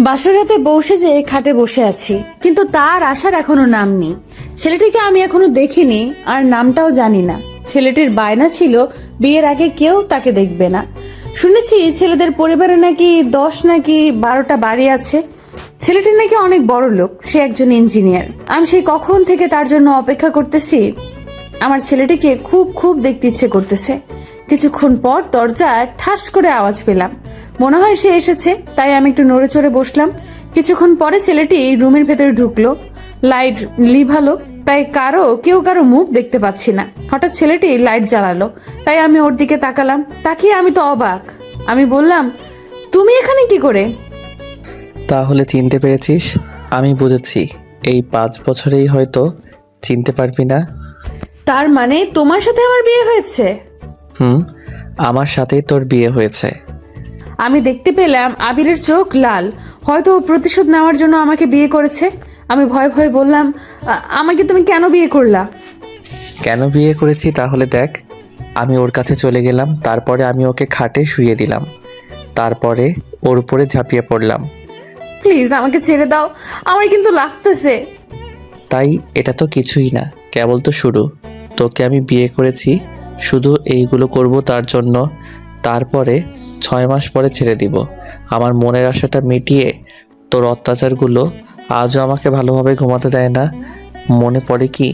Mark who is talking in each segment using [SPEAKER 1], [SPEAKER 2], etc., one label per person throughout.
[SPEAKER 1] বাসরাতে বসে যে খাটে বসে আছি, কিন্তু তার আসার এখনো নাম নেই। ছেলেটিকে আমি এখনো দেখিনি, আর নামটাও জানি না। ছেলেটির বায়না ছিল বিয়ের আগে কেউ তাকে দেখবে না। শুনেছি ছেলেদের পরিবারে নাকি 10 নাকি 12টা বাড়ি আছে। ছেলেটি নাকি অনেক বড় লোক, সে একজন ইঞ্জিনিয়ার। আমি সেই কখন থেকে তার জন্য অপেক্ষা করতেছি। আমার ছেলেটিকে খুব খুব দেখতে ইচ্ছে করতেছে। কিছুক্ষণ পর দরজায় ঠাস করে আওয়াজ পেলাম। মনে হয় সে এসেছে, তাই আমি একটু নড়ে চড়ে বসলাম। কিছুক্ষণ পরে ছেলেটি রুমের ভেতরে ঢুকলো। লাইট লিভালো, তাই কেউ কারো মুখ দেখতে পাচ্ছি না। হঠাৎ ছেলেটি লাইট জ্বালালো, তাই আমি ওর দিকে তাকালাম। তাকিয়ে আমি তো অবাক। আমি বললাম, তুমি এখানে কি করে?
[SPEAKER 2] তাহলে চিনতে পেরেছিস? আমি বুঝেছি এই 5 বছরেই হয়তো চিনতে পারবি না।
[SPEAKER 1] তার মানে তোমার সাথে আমার বিয়ে হয়েছে?
[SPEAKER 2] হুম, আমার সাথেই তোর বিয়ে হয়েছে।
[SPEAKER 1] আমি দেখতে পেলাম আবিরের চোখ লাল। হয়তো ও প্রতিশোধ নেওয়ার জন্য আমাকে বিয়ে করেছে। আমি ভয়ে ভয়ে বললাম, আমাকে তুমি কেন বিয়ে করলা?
[SPEAKER 2] কেন বিয়ে করেছি তাহলে দেখ। আমি ওর কাছে চলে গেলাম, তারপরে আমি ওকে খাটে শুইয়ে দিলাম, তারপরে ওর উপরে ঝাঁপিয়ে পড়লাম।
[SPEAKER 1] প্লিজ আমাকে ছেড়ে দাও, আমার কিন্তু লাগতেছে।
[SPEAKER 2] তাই এটা তো কিছুই না, কেবল তো শুরু। তোকে আমি বিয়ে করেছি শুধু এইগুলো করব তার জন্য। তারপরে 6 মাস পরে ছেড়ে দিব। আমার মনের আশাটা মিটিয়ে তোর অত্যাচারগুলো আজও আমাকে ভালোভাবে ঘুমাতে দেয় না। মনে পড়ে কি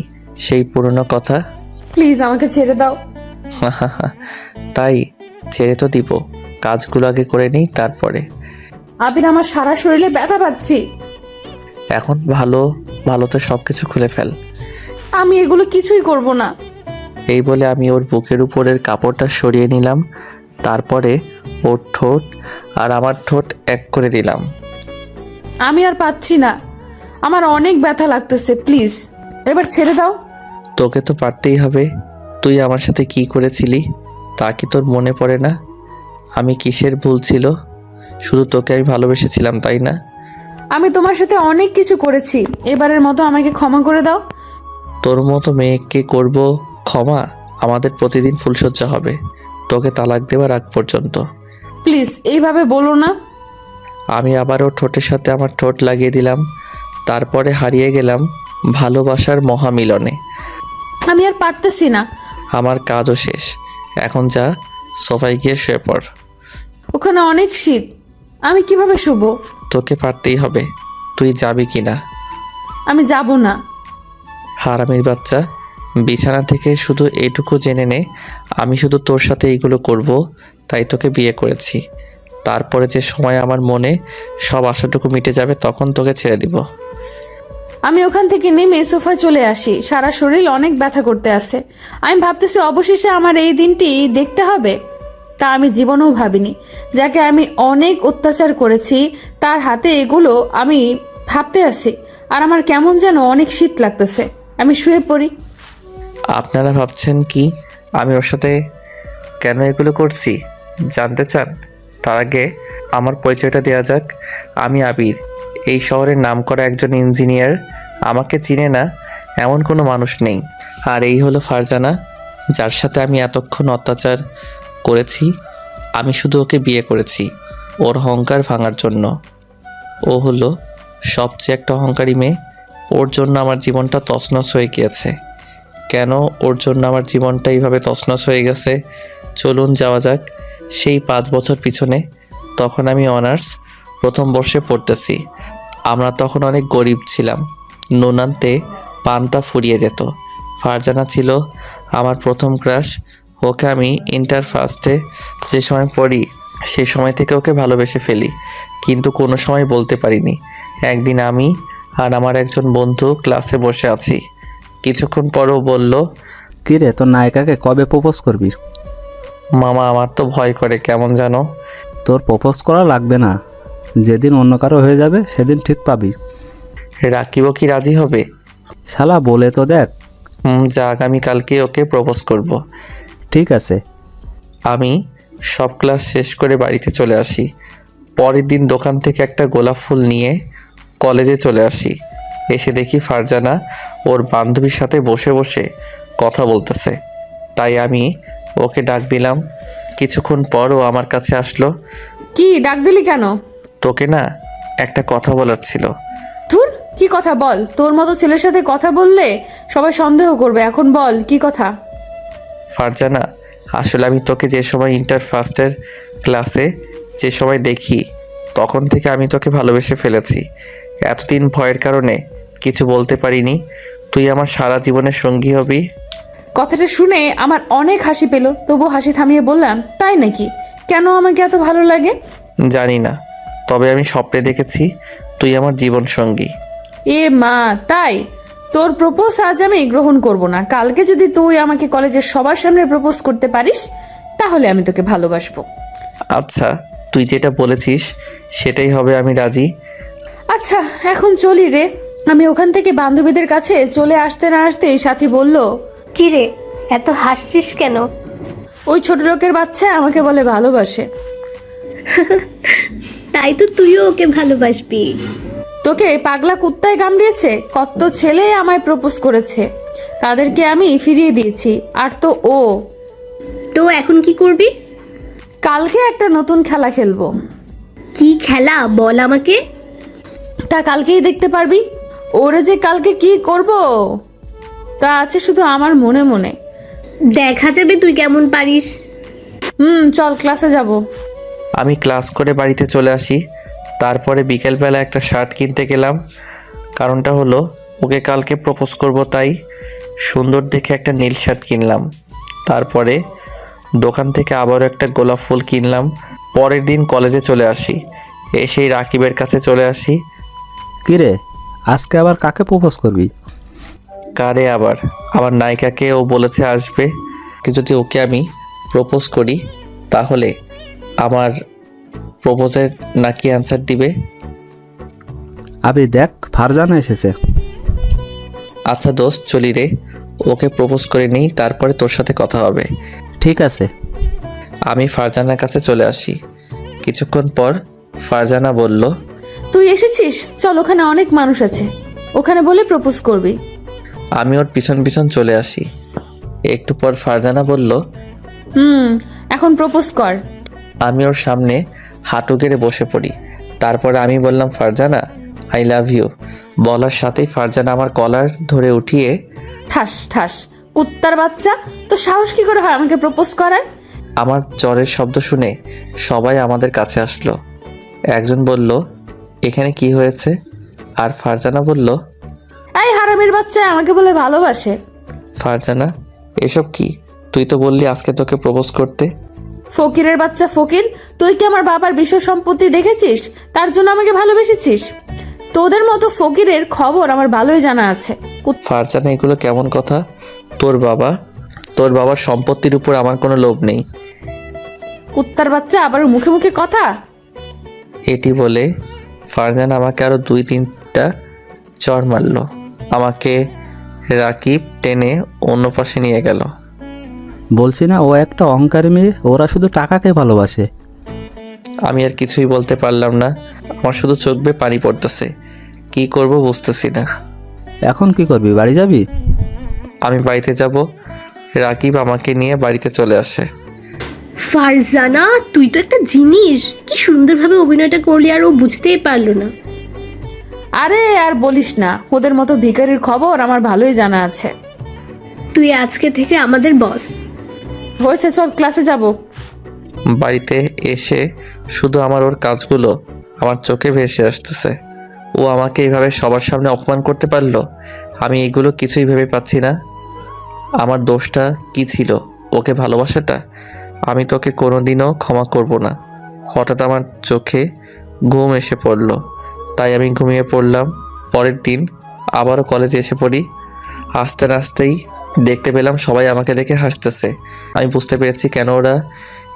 [SPEAKER 2] সেই পুরনো কথা?
[SPEAKER 1] প্লিজ আমাকে ছেড়ে দাও।
[SPEAKER 2] তাই ছেড়ে তো দিব, কাজগুলো আগে করে নিই তারপরে।
[SPEAKER 1] আবির, আমার সারা শরীরে ব্যথা পাচ্ছি।
[SPEAKER 2] এখন ভালোতে সব কিছু খুলে ফেল।
[SPEAKER 1] আমি এগুলো কিছুই করব না।
[SPEAKER 2] এই বলে আমি ওর বুকের উপরের কাপড়টা সরিয়ে নিলাম, তারপরে ওর ঠোঁট আর আমার ঠোঁট এক করে দিলাম।
[SPEAKER 1] আমি আর পাচ্ছি না, আমার অনেক ব্যথা লাগতেছে। প্লিজ এবার ছেড়ে দাও।
[SPEAKER 2] তোকে তো পারতেই হবে। তুই আমার সাথে কি করেছিলি তা কি তোর মনে পড়ে না? আমি কিসের ভুল ছিল? শুধু তোকে আমি ভালোবেসেছিলাম, তাই না?
[SPEAKER 1] আমি তোমার সাথে অনেক কিছু করেছি, এবারের মতো আমাকে ক্ষমা করে দাও।
[SPEAKER 2] তোর মতো মেয়েকে করব ক্ষমা? আমাদের প্রতিদিন ফুলসজ্জা হবে তোকে তালাক দেওয়ার আগ পর্যন্ত।
[SPEAKER 1] প্লিজ এইভাবে বলো না।
[SPEAKER 2] আমি আবারও ঠোঁটের সাথে আমার ঠোঁট লাগিয়ে দিলাম, তারপরে হারিয়ে গেলাম ভালোবাসার মহামিলনে।
[SPEAKER 1] আমি আর পারতেছি না।
[SPEAKER 2] আমার কাজও শেষ, এখন যা সোফায় গিয়ে শুয়ে পড়।
[SPEAKER 1] ওখানে অনেক শীত, আমি কিভাবে শুব?
[SPEAKER 2] তোকে পারতেই হবে, তুই যাবি কি না?
[SPEAKER 1] আমি যাব না।
[SPEAKER 2] হারামির বাচ্চা, বিছানা থেকে শুধু এইটুকু জেনে নে, আমি শুধু তোর সাথে এইগুলো করব তাই তোকে বিয়ে করেছি। তারপরে যে সময় আমার মনে সব আশাটুকু মিটে যাবে তখন তোকে ছেড়ে দিব।
[SPEAKER 1] আমি ওখান থেকে নেমে সোফায় চলে আসি। সারা শরীর অনেক ব্যথা করতে আছে। আমি ভাবতেছি অবশেষে আমার এই দিনটি দেখতে হবে। তা আমি জীবনেও ভাবিনি। যাকে আমি অনেক অত্যাচার করেছি তার হাতে এগুলো আমি ভাবতে আছি। আর আমার কেমন যেন অনেক শীত লাগতেছে। আমি শুয়ে পড়ি।
[SPEAKER 2] আপনারা ভাবছেন কি আমি ওর সাথে কেন এগুলো করছি জানতে চান? তার আগে আমার পরিচয়টা দেওয়া যাক। আমি আবির, এই শহরের নামকরা একজন ইঞ্জিনিয়ার। আমাকে চিনে না এমন কোনো মানুষ নেই। আর এই হলো ফারজানা, যার সাথে আমি এতক্ষণ অত্যাচার করেছি। আমি শুধু ওকে বিয়ে করেছি ওর অহংকার ভাঙার জন্য। ও হলো সবচেয়ে একটা অহংকারী মেয়ে। ওর জন্য আমার জীবনটা তছনছ হয়ে গিয়েছে। কেন ওর জন্য আমার জীবনটা এইভাবে তছনছ হয়ে গেছে চলুন যাওয়া যাক সেই 5 বছর পিছনে। তখন আমি অনার্স প্রথম বর্ষে পড়তেছি। আমরা তখন অনেক গরিব ছিলাম, নুন আনতে পান্তা ফুরিয়ে যেত। ফারজানা ছিল আমার প্রথম ক্রাশ। ওকে আমি ইন্টার ফার্স্টে যে সময় পড়ি সেই সময় থেকে ওকে ভালোবেসে ফেলি, কিন্তু কোনো সময় বলতে পারিনি। একদিন আমি আর আমার একজন বন্ধু ক্লাসে বসে আছি, কিছুক্ষণ পরও বলল,
[SPEAKER 3] কিরে তোর নায়িকাকে কবে প্রপোজ করবি?
[SPEAKER 2] মামা আমার তো ভয় করে কেমন জানো।
[SPEAKER 3] তোর প্রপোজ করা লাগবে না, যেদিন অন্য কারো হয়ে যাবে সেদিন ঠিক পাবি।
[SPEAKER 2] রাকিবও কি রাজি হবে?
[SPEAKER 3] শালা বলে তো দেখ।
[SPEAKER 2] যা আগামীকালকে ওকে প্রপোজ করব।
[SPEAKER 3] ঠিক আছে।
[SPEAKER 2] আমি সব ক্লাস শেষ করে বাড়িতে চলে আসি। পরের দিন দোকান থেকে একটা গোলাপ ফুল নিয়ে কলেজে চলে আসি। এসে দেখি ফারজানা ওর বান্ধবীর সাথে বসে বসে কথা বলতেছে। তাই আমি ওকে ডাক দিলাম। কিছুক্ষণ পর ও আমার কাছে আসলো।
[SPEAKER 1] কি ডাক দিলি কেন?
[SPEAKER 2] তোকে না, একটা কথা বলার ছিল।
[SPEAKER 1] ধুর, কি কথা বল। তোর মতো ছেলের সাথে কথা বললে সবাই সন্দেহ করবে। এখন বল কি কথা।
[SPEAKER 2] ফারজানা, আসলে আমি তোকে যে সময় ইন্টার ফার্স্টের ক্লাসে যে সময় দেখি তখন থেকে আমি তোকে ভালোবেসে ফেলেছি। এতদিন ভয়ের কারণে কিছু বলতে পারিনি। তুই আমার সারা জীবনের সঙ্গী হবি।
[SPEAKER 1] কথাটা শুনে আমার অনেক হাসি পেল, তবু হাসি থামিয়ে বললাম, তাই নাকি? কেন আমাকে এত ভালো লাগে?
[SPEAKER 2] জানি না, তবে আমি স্বপ্নে দেখেছি তুই আমার জীবন সঙ্গী।
[SPEAKER 1] এ মা, তাই? তোর প্রপোজ আজ আমি গ্রহণ করব না। কালকে যদি তুই আমাকে কলেজের সবার সামনে প্রপোজ করতে পারিস তাহলে আমি তোকে ভালোবাসবো।
[SPEAKER 2] আচ্ছা, তুই যেটা বলেছিস সেটাই হবে, আমি রাজি।
[SPEAKER 1] আচ্ছা, এখন চলি রে। আমি ওখান থেকে বান্ধবীদের কাছে চলে আসতে না আসতেই সাথী বলল,
[SPEAKER 4] কি রে, এত হাসছিস কেন?
[SPEAKER 1] ওই ছোট লোকের বাচ্চা আমাকে বলে ভালোবাসে।
[SPEAKER 4] তাই তো তুইও ওকে ভালোবাসবি।
[SPEAKER 1] তোকে পাগলা কুত্তায় কামড়িয়েছে। কত ছেলে আমায় প্রপোজ করেছে, তাদেরকে আমি ফিরিয়ে দিয়েছি। আর তো ও,
[SPEAKER 4] তো এখন কি করবি?
[SPEAKER 1] কালকে একটা নতুন খেলা খেলবো।
[SPEAKER 4] কি খেলা বল আমাকে।
[SPEAKER 1] তা কালকেই দেখতে পারবি। ওরে যে কালকে কি করব তা আছে শুধু আমার মনে মনে।
[SPEAKER 4] দেখা যাবে তুই কেমন পারিস।
[SPEAKER 1] চল ক্লাসে যাব।
[SPEAKER 2] আমি ক্লাস করে বাড়িতে চলে আসি। তারপরে বিকেলবেলা একটা শার্ট কিনতে গেলাম। কারণটা হলো ওকে কালকে প্রপোজ করব, তাই সুন্দর দেখে একটা নীল শার্ট কিনলাম। তারপরে দোকান থেকে আবারও একটা গোলাপ ফুল কিনলাম। পরের দিন কলেজে চলে আসি। এসেই রাকিবের কাছে চলে আসি।
[SPEAKER 3] কি রে, আজকে আবার কাকে প্রপোজ করবি?
[SPEAKER 2] কারে আবার? আমার নায়িকাকে ও বলেছে আসবে। যদি ওকে আমি প্রপোজ করি তাহলে আমার প্রপোজের নাকি অ্যান্সার দিবে।
[SPEAKER 3] আবি দেখ, ফারজানা এসেছে।
[SPEAKER 2] আচ্ছা দোস্ত, চলি রে, ওকে প্রপোজ করে নিই, তারপরে তোর সাথে কথা হবে।
[SPEAKER 3] ঠিক আছে।
[SPEAKER 2] আমি ফারজানার কাছে চলে আসি। কিছুক্ষণ পর ফারজানা বলল,
[SPEAKER 1] তুই এসেছিস, চল ওখানে অনেক মানুষ আছে, ওখানে বলে প্রপোজ করবি।
[SPEAKER 2] আমি ওর পিছন পিছন চলে আসি। একটু পর ফারজানা বলল,
[SPEAKER 1] এখন প্রপোজ কর।
[SPEAKER 2] আমি ওর সামনে হাঁটু গেড়ে বসে পড়ি। তারপরে আমি বললাম, ফারজানা আই লাভ ইউ। বলার সাথেই ফারজানা আমার কলার ধরে উঠিয়ে
[SPEAKER 1] ঠাস ঠাস, কুত্তার বাচ্চা, তো সাহস কি করে হয় আমাকে প্রপোজ করার?
[SPEAKER 2] আমার জ্বরের শব্দ শুনে সবাই আমাদের কাছে আসলো। একজন বলল, এখানে কি হয়েছে? আর ফারজানা বলল,
[SPEAKER 1] এই হারামির বাচ্চা আমাকে বলে ভালোবাসে।
[SPEAKER 2] ফারজানা এসব কি? তুই তো বললি আজকে তোকে প্রপোজ করতে।
[SPEAKER 1] ফকিরের বাচ্চা ফকির, তুই কি আমার বাবার বিষয় সম্পত্তি দেখেছিস তার জন্য আমাকে ভালোবেসেছিস? তোদের মতো ফকিরের খবর আমার ভালোই জানা আছে।
[SPEAKER 2] ফারজানা এগুলো কেমন কথা? তোর বাবার সম্পত্তির উপর আমার কোনো লোভ নেই।
[SPEAKER 1] কুত্তার বাচ্চা, আবার মুখে মুখে কথা।
[SPEAKER 2] এটি বলে ফারজানা আমাকে আরো 2-3টা চড় মারল। আমাকে রাকিব টেনে অন্য পাশে নিয়ে গেল।
[SPEAKER 3] বলছি না, ও একটা অহংকারী মেয়ে, ওরা শুধু টাকাকে ভালোবাসে।
[SPEAKER 2] আমি আর কিছুই বলতে পারলাম না। আমার শুধু চোখ বেয়ে পানি পড়তেছে। কি করব বুঝতেছি না।
[SPEAKER 3] এখন কি করবি, বাড়ি যাবি?
[SPEAKER 2] আমি বাড়িতে যাব। রাকিব আমাকে নিয়ে বাড়িতে চলে আসে।
[SPEAKER 4] ফারজানা, তুই তো একটা জিনিস। কি সুন্দরভাবে অভিনয়টা করলি আর ও বুঝতেই পারলো না।
[SPEAKER 1] আরে আর বলিস না, ওদের মতো ভিখারির খবর আমার ভালোই জানা আছে।
[SPEAKER 4] তুই আজকে থেকে আমাদের বস।
[SPEAKER 1] হয়েছে, চল ক্লাসে যাব।
[SPEAKER 2] বাড়িতে এসে শুধু ওর কাজগুলো আমার চোখে ভেসে আসতেছে। ও আমাকে এইভাবে সবার সামনে অপমান করতে পারলো। আমি এগুলো কিছুই ভেবে পাচ্ছি না। আমার দোষটা কি ছিল? ওকে ভালোবাসাটা? আমি তোকে কোনোদিনও ক্ষমা করব না। হঠাৎ আমার চোখে ঘুম এসে পড়ল, তাই আমি ঘুমিয়ে পড়লাম। পরের দিন আবারও কলেজে এসে পড়ি। হাসতে হাসতেই দেখতে পেলাম সবাই আমাকে দেখে হাসতেছে। আমি বুঝতে পেরেছি কেন ওরা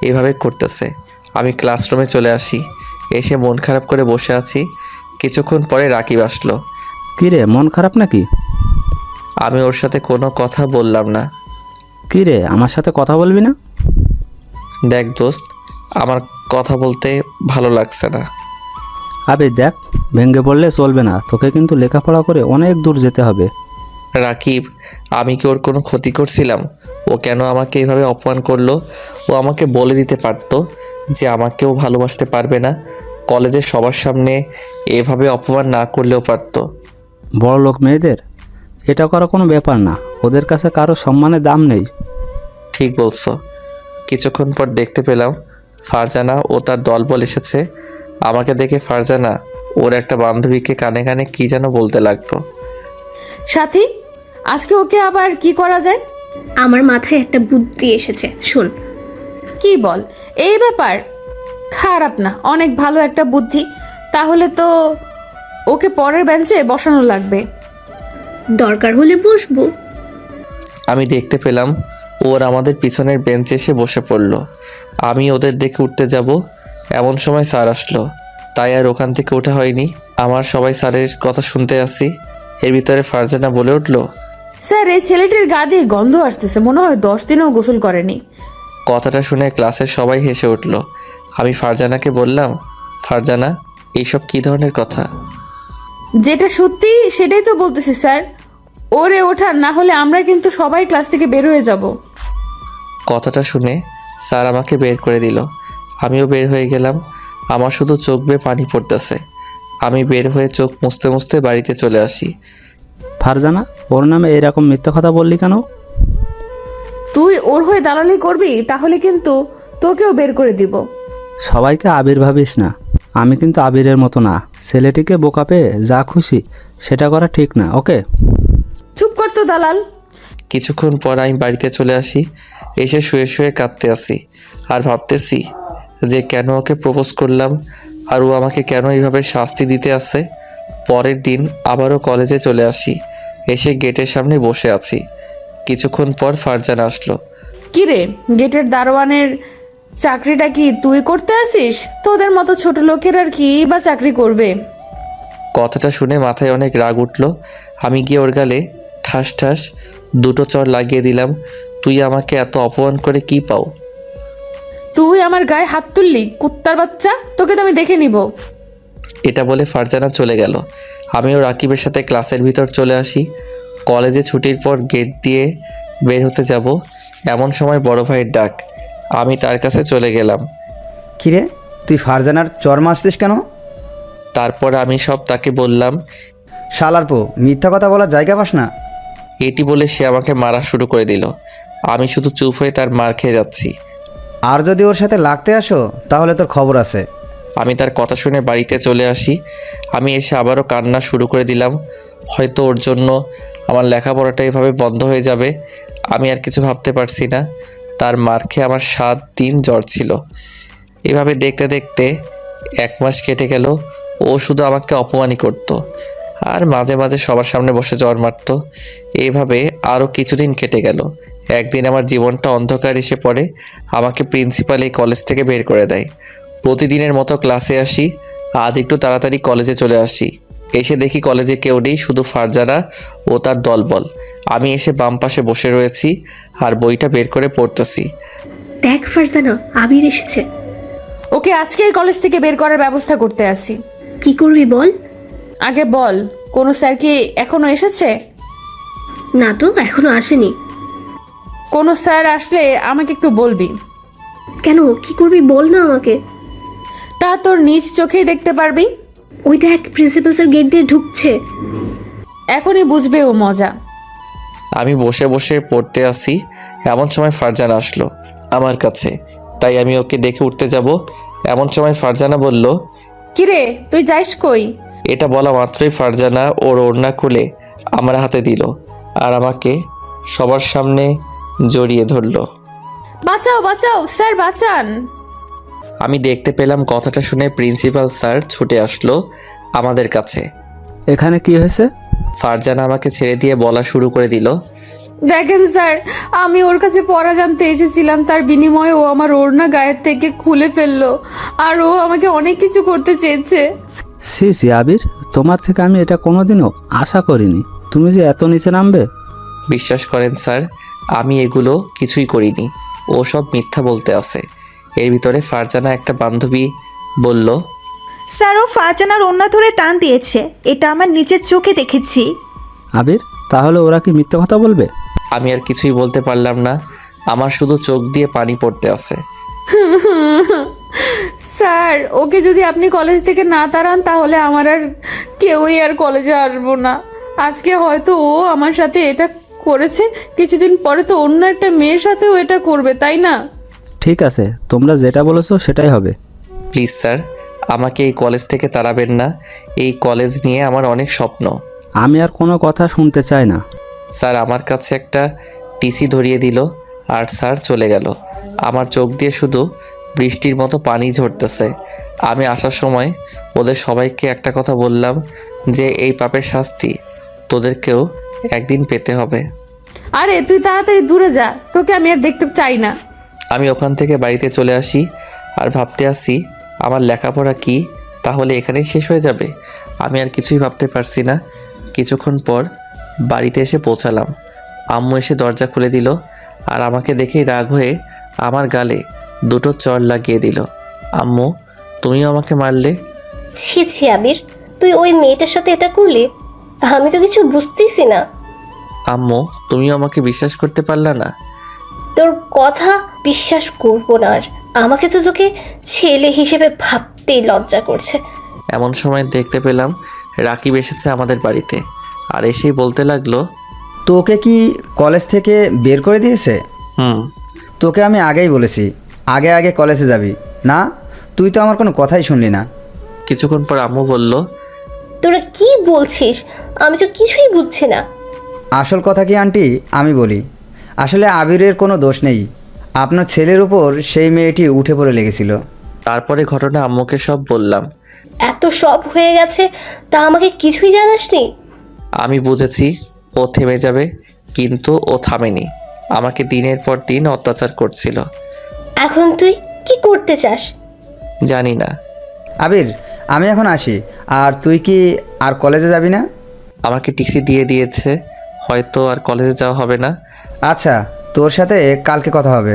[SPEAKER 2] এভাবে করতেছে। আমি ক্লাসরুমে চলে আসি। এসে মন খারাপ করে বসে আছি। কিছুক্ষণ পরে রাকিব আসলো।
[SPEAKER 3] কি রে, মন খারাপ নাকি?
[SPEAKER 2] আমি ওর সাথে কোনো কথা বললাম না।
[SPEAKER 3] কি রে, আমার সাথে কথা বলবি না?
[SPEAKER 2] দেখ দোস্ত, আমার কথা বলতে ভালো লাগছে না।
[SPEAKER 3] আবে দেখ, ভেঙে পড়লে চলবে না, তোকে কিন্তু লেখাপড়া করে অনেক দূর যেতে হবে।
[SPEAKER 2] রাকিব, আমি কি ওর কোনো ক্ষতি করছিলাম? ও কেন আমাকে এইভাবে অপমান করলো? ও আমাকে বলে দিতে পারতো যে আমাকেও ভালোবাসতে পারবে না, কলেজের সবার সামনে এভাবে অপমান না করলেও পারতো।
[SPEAKER 3] বড় লোক মেয়েদের এটা করা কোনো ব্যাপার না, ওদের কাছে কারো সম্মানের দাম নেই।
[SPEAKER 2] ঠিক বলছো। কিছুক্ষণ পর দেখতে পেলাম ফারজানা ও তার দলবল এসেছে। আমাকে দেখে ফারজানা ওর একটা বান্ধবীকে কানে কানে কি যেন বলতে লাগলো।
[SPEAKER 1] সাথী, আজকে ওকে আবার কি করা যায়?
[SPEAKER 4] আমার মাথায় একটা বুদ্ধি এসেছে, শোন।
[SPEAKER 1] কি বল? এই ব্যাপার খারাপ না, অনেক ভালো একটা বুদ্ধি। তাহলে তো ওকে পরের বেঞ্চে বসানো লাগবে।
[SPEAKER 4] দরকার হলে বসবো।
[SPEAKER 2] আমি দেখতে পেলাম ওর আমাদের পিছনের বেঞ্চে এসে বসে পড়ল। আমি ওদের দেখে উঠতে যাব, এমন সময় স্যার আসলো। তাই আর ওখান থেকে ওঠা হয়নি। আমার সবাই স্যারের কথা শুনতে আসি। এর ভিতরে ফারজানা বলে উঠলো,
[SPEAKER 1] স্যার, এই ছেলেটির গা দিয়ে গন্ধ আসতেছে, মনে হয় 10 দিনও গোসল করেনি।
[SPEAKER 2] কথাটা শুনে ক্লাসের সবাই হেসে উঠল। আমি ফারজানাকে বললাম, ফারজানা, এইসব কী ধরনের কথা?
[SPEAKER 1] যেটা সত্যি সেটাই তো বলতেছি স্যার। ওরে ওঠান, না হলে আমরা কিন্তু সবাই ক্লাস থেকে বের হয়ে যাব।
[SPEAKER 2] কথাটা শুনে স্যার আমাকে বের করে দিল। আমিও বের হয়ে গেলাম। আমার শুধু চোখ বেয়ে পানি পড়তেছে। আমি বের হয়ে চোখ মুছতে মুছতে বাড়িতে চলে আসি।
[SPEAKER 3] ফারজানা, ওর নামে এরকম মিথ্যা কথা বললি কেন?
[SPEAKER 1] তুই ওর হয়ে দালালি করবি, তাহলে কিন্তু তোকেও বের করে দিব।
[SPEAKER 3] সবাইকে আবির ভাবিস না, আমি কিন্তু আবিরের মতো না। ছেলেটিকে বোকা পেয়ে যা খুশি সেটা করা ঠিক না, ওকে?
[SPEAKER 1] চুপ কর তো দালাল।
[SPEAKER 2] কিছুক্ষণ পর আমি বাড়িতে চলে আসি। এসে শুয়ে শুয়ে কাঁদতে আসি আর ভাবতেছি যে কেন ওকে প্রপোজ করলাম আর ও আমাকে কেন এইভাবে শাস্তি দিতে আসে। পরের দিন আবারও কলেজে চলে আসি। এসে গেটের সামনে বসে আছি। কিছুক্ষণ পর ফারজানা আসলো।
[SPEAKER 1] কিরে, গেটের দারোয়ানের চাকরিটা কি তুই করতে আসিস? তোদের মতো ছোট লোকের আর কি বা চাকরি করবে?
[SPEAKER 2] কথাটা শুনে মাথায় অনেক রাগ উঠল। আমি গিয়ে ওর গালে ঠাস ঠাস 2টো চড় লাগিয়ে দিলাম। তুই আমাকে এত অপমান করে কি পাও?
[SPEAKER 1] তুই আমার গায়ে হাত তুললি, কুত্তার বাচ্চা! তোকে তো আমি দেখে নিব।
[SPEAKER 2] এটা বলে ফারজানা চলে গেল। আমিও রাকিবের সাথে ক্লাসের ভিতর চলে আসি। কলেজে ছুটির পর গেট দিয়ে বের হতে যাব, এমন সময় বড় ভাইয়ের ডাক। আমি তার কাছে চলে গেলাম।
[SPEAKER 5] কিরে, তুই ফারজানার চর মারছিস কেন?
[SPEAKER 2] তারপর আমি সব তাকে বললাম।
[SPEAKER 5] শালার পো, মিথ্যা কথা বলার জায়গা পাস না।
[SPEAKER 2] এটি বলে সে আমাকে মারা শুরু করে দিল। আমি শুধু চুপ হয়ে তার মার খেয়ে যাচ্ছি।
[SPEAKER 5] আর যদি ওর সাথে লাগতে আসো তাহলে তোর খবর আছে।
[SPEAKER 2] আমি তার কথা শুনে বাড়িতে চলে আসি। আমি এসে আবারও কান্না শুরু করে দিলাম। হয়তো ওর জন্য আমার লেখাপড়াটা এভাবে বন্ধ হয়ে যাবে, আমি আর কিছু ভাবতে পারছি না। তার মার খেয়ে আমার 7 দিন জ্বর ছিল। এভাবে দেখতে দেখতে 1 মাস কেটে গেল। ও শুধু আমাকে অপমানই করতো আর মাঝে মাঝে সবার সামনে বসে জ্বর মারতো। এইভাবে আরও কিছুদিন কেটে গেল। একদিন আমার জীবনটা অন্ধকার এসে পড়ে। আমাকে প্রিন্সিপাল এই কলেজ থেকে বের করে দেয়। প্রতিদিনের মতো ক্লাসে আসি। আজ একটু তাড়াতাড়ি কলেজে চলে আসি। এসে দেখি কলেজে কেউ নেই, শুধু ফারজানা ও তার দলবল। আমি এসে বাম পাশে বসে রয়েছি আর বইটা বের করে পড়তেছি।
[SPEAKER 4] দেখ ফারজানা, আবির এসেছে।
[SPEAKER 1] ওকে আজকেই কলেজ থেকে বের করার ব্যবস্থা করতে আসি।
[SPEAKER 4] কি করবি বল?
[SPEAKER 1] আগে বল, কোনো স্যার কি এখনো এসেছে?
[SPEAKER 4] না তো, এখনো আসেনি।
[SPEAKER 1] কোনো স্যার আসলে আমাকে একটু বলবি।
[SPEAKER 4] কেন, কি করবি বল না আমাকে।
[SPEAKER 1] তা তোর নিজ চোখেই দেখতে পারবি।
[SPEAKER 4] ওই দেখ, প্রিন্সিপাল স্যার গেট দিয়ে ঢুকছে।
[SPEAKER 1] এখনই বুঝবে ও মজা।
[SPEAKER 2] আমি বসে বসে পড়তে আসি, এমন সময় ফারজানা আসলো আমার কাছে। তাই আমি ওকে দেখে উঠতে যাব, এমন সময় ফারজানা বলল,
[SPEAKER 1] কিরে, তুই যাইস কই?
[SPEAKER 2] এটা বলা মাত্রই ফারজানা ওর ওড়না খুলে আমার হাতে দিল আর আমাকে সবার সামনে জড়িয়ে ধরলো।
[SPEAKER 1] বাঁচাও বাঁচাও স্যার, বাঁচান!
[SPEAKER 2] আমি দেখতে পেলাম কথাটা শুনে প্রিন্সিপাল স্যার ছুটে আসলো আমাদের কাছে।
[SPEAKER 3] এখানে কি হয়েছে?
[SPEAKER 2] ফারজানা আমাকে ছেড়ে দিয়ে বলা শুরু করে দিল,
[SPEAKER 1] দেখেন স্যার, আমি ওর কাছে পড়া জানতে এসেছিলাম, তার বিনিময়ে ও আমার ওড়না গায়ের থেকে খুলে ফেললো আর ও আমাকে অনেক কিছু করতে চেয়েছে।
[SPEAKER 3] সি সি আবির, তোমার থেকে আমি এটা কোনোদিনও আশা করিনি। তুমি যে এত নিচে নামবে।
[SPEAKER 2] বিশ্বাস করেন স্যার, আমি এগুলো কিছুই করিনি। ও সব মিথ্যা বলতে আছে। এর ভিতরে ফারজানা একটা বান্ধবী বলল,
[SPEAKER 6] স্যার, ও ফারজানার ওড়না ধরে টান দিয়েছে, এটা আমার নিজের চোখে দেখেছি।
[SPEAKER 3] আবির, তাহলে ওরা কি মিথ্যা কথা বলবে?
[SPEAKER 2] আমি আর কিছুই বলতে পারলাম না। আমার শুধু চোখ দিয়ে পানি পড়তে আছে।
[SPEAKER 1] স্যার, ওকে যদি আপনি কলেজ থেকে না তাড়ান তাহলে আমার আর কেউই আর কলেজে আসবো না। আজকে হয়তো ও আমার সাথে এটা করেছে, কিছুদিন পরে তো অন্য একটা মেয়ের সাথেও এটা করবে, তাই না?
[SPEAKER 3] ঠিক আছে, তোমরা যেটা বলেছো সেটাই হবে।
[SPEAKER 2] প্লিজ স্যার, আমাকে এই কলেজ থেকে তাড়াবেন না। এই কলেজ নিয়ে আমার অনেক স্বপ্ন।
[SPEAKER 3] আমি আর কোনো কথা শুনতে চাই না।
[SPEAKER 2] স্যার আমার কাছে একটা টিসি ধরিয়ে দিল আর স্যার চলে গেল। আমার চোখ দিয়ে শুধু বৃষ্টির মতো পানি ঝরতেছে। আমি আসার সময় ওদের সবাইকে একটা কথা বললাম যে এই পাপের শাস্তি তোদেরকেও একদিন পেতে হবে।
[SPEAKER 1] আরে তুই তাড়াতাড়ি দূরে যা, তোকে আমি আর দেখতে চাই না।
[SPEAKER 2] আমি ওখান থেকে বাড়িতে চলে আসি আর ভাবতে আসি আমার লেখাপড়া কি তাহলে এখানেই শেষ হয়ে যাবে? আমি আর কিছুই ভাবতে পারছি না। কিছুক্ষণ পর বাড়িতে এসে পৌঁছালাম। আম্মু এসে দরজা খুলে দিল আর আমাকে দেখেই রাগ হয়ে আমার গালে দুটো চড় লাগিয়ে দিল। আম্মু, তুমিও আমাকে মারলে?
[SPEAKER 7] ছি ছি আবির, তুই ওই মেয়েটার সাথে এটা করলি? আমি তো কিছু বুঝতেছি না।
[SPEAKER 2] আম্মু, তুমিও আমাকে বিশ্বাস করতে পারলা না?
[SPEAKER 7] তোর কথা বিশ্বাস করবো না আর। আমাকে তো তোকে ছেলে হিসেবে ভাবতেই লজ্জা করছে।
[SPEAKER 2] এমন সময় দেখতে পেলাম রাকিব এসেছে আমাদের বাড়িতে আর এসেই বলতে লাগলো,
[SPEAKER 5] তোকে কি কলেজ থেকে বের করে দিয়েছে?
[SPEAKER 2] হুম।
[SPEAKER 5] তোকে আমি আগেই বলেছি আগে আগে কলেজে যাবি না, তুই তো আমার কোনো কথাই শুনলি না।
[SPEAKER 2] কিছুক্ষণ পর আম্মু বলল,
[SPEAKER 7] তোরা কি বলছিস? আমি তো কিছুই বুঝছি না।
[SPEAKER 5] আসল কথা কি আন্টি আমি বলি, আসলে আবিরের কোনো দোষ নেই। আপনার ছেলের উপর সেই মেয়েটি উঠে পড়ে লেগেছিল।
[SPEAKER 2] তারপরে ঘটনা আম্মুকে সব বললাম।
[SPEAKER 7] এত সব হয়ে গেছে তা আমাকে কিছুই জানাসনি?
[SPEAKER 2] আমি বুঝেছি ও থেমে যাবে, কিন্তু ও থামেনি। আমাকে দিনের পর দিন অত্যাচার করছিল।
[SPEAKER 7] এখন তুই কি করতে চাস?
[SPEAKER 2] জানি না।
[SPEAKER 5] আবির, আমি এখন আসি। আর তুই কি আর কলেজে যাবি না?
[SPEAKER 2] আমাকে টিসি দিয়ে দিয়েছে, হয়তো আর কলেজে যাওয়া হবে না।
[SPEAKER 5] আচ্ছা, তোর সাথে কালকে কথা হবে।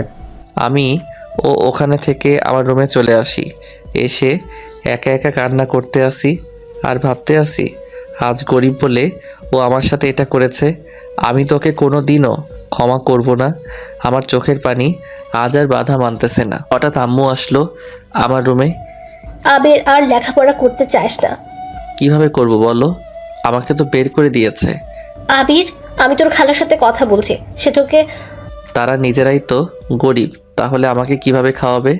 [SPEAKER 2] আমি ওখানে থেকে আমার রুমে চলে আসি। এসে একা একা কান্না করতে আসি আর ভাবতে আসি আজ গরিব বলে ও আমার সাথে এটা করেছে। আমি তোকে কোনো দিনও ক্ষমা করব না। আমার চোখের পানি আজ আর বাধা মানতেছে না। হঠাৎ আম্মু আসলো আমার রুমে।
[SPEAKER 7] আবির আর লেখাপড়া করতে চাস না?
[SPEAKER 2] কিভাবে করব বলো? আমাকে তো বের করে দিয়েছে।
[SPEAKER 7] আবির, আমি তোর খালার সাথে কথা বলছি, সে তোকে।
[SPEAKER 2] তারা নিজেরাই তো গরিব, তাহলে আমাকে কিভাবে খাওয়াবে?